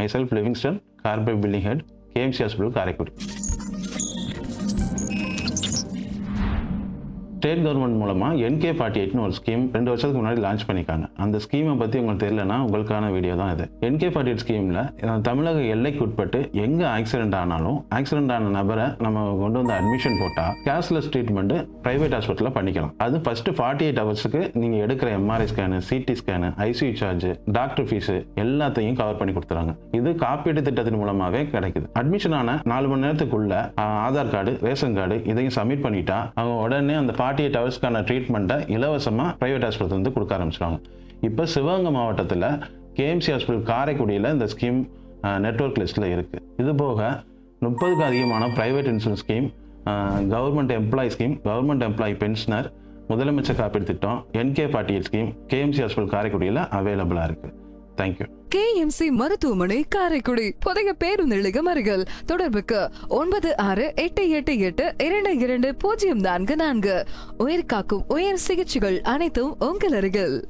myself Livingston, Corporate Building Head, KMC Hospital, Karaikudi. State government மூலமா NK48 ஒரு scheme 2 வருஷத்துக்கு முன்னாடி லான்ச் பண்ணிருக்காங்க. அந்த ஸ்கீமை பத்தி உங்களுக்கு தெரியலனா உங்களுக்கான வீடியோ தான் இது. NK48 ஸ்கீம்ல தமிழக எல்லைக்கு உட்பட்டு எங்க ஆக்சிடென்ட் ஆனாலும் ஆக்சிடென்ட் ஆன நபரை நம்ம கொண்டு வந்து அட்மிஷன் போட்டா கேஷ்லெஸ் ட்ரீட்மெண்ட் பிரைவேட் ஹாஸ்பிட்டல்ல பண்ணிக்கலாம். அது ஃபர்ஸ்ட் 48 ஹவர்ஸ்க்கு நீங்க எடுக்கிற MRI scan, CT scan, ICU charge, doctor fees எல்லாத்தையும் கவர் பண்ணி கொடுத்துறாங்க. இது காப்பீட்டு திட்டத்தின் மூலமாவே கிடைக்குது. அட்மிஷன் ஆன 4 மணி நேரத்துக்குள்ள ஆதார் கார்டு, ரேஷன் கார்டு இதையும் சப்மிட் பண்ணிட்டா அவங்க உடனே அந்த 48 ஹவர்ஸ்க்கான ட்ரீட்மெண்ட்டை இலவசமாக பிரைவேட் ஹாஸ்பிட்டல் வந்து கொடுக்க ஆரம்பிச்சிடுவாங்க. இப்போ சிவகங்கை மாவட்டத்தில் KMC ஹாஸ்பிட்டல் காரைக்குடியில் இந்த ஸ்கீம் நெட்வொர்க் லிஸ்ட்டில் இருக்குது. இது போக 30க்கு அதிகமான private insurance scheme, government employee scheme, government employee pensioner, முதலமைச்சர் காப்பீடு திட்டம், NK48 ஸ்கீம் KMC ஹாஸ்பிட்டல் காரைக்குடியில் அவைலபிளாக இருக்குது. தேங்க்யூ. KMC மருத்துவமனை காரைக்குடி புதிய பேருந்து நிலையம் அருகில். தொடர்புக்கு 9688822044. உயிர் காக்கும் உயர் சிகிச்சைகள் அனைத்தும் உங்கள் அருகில்.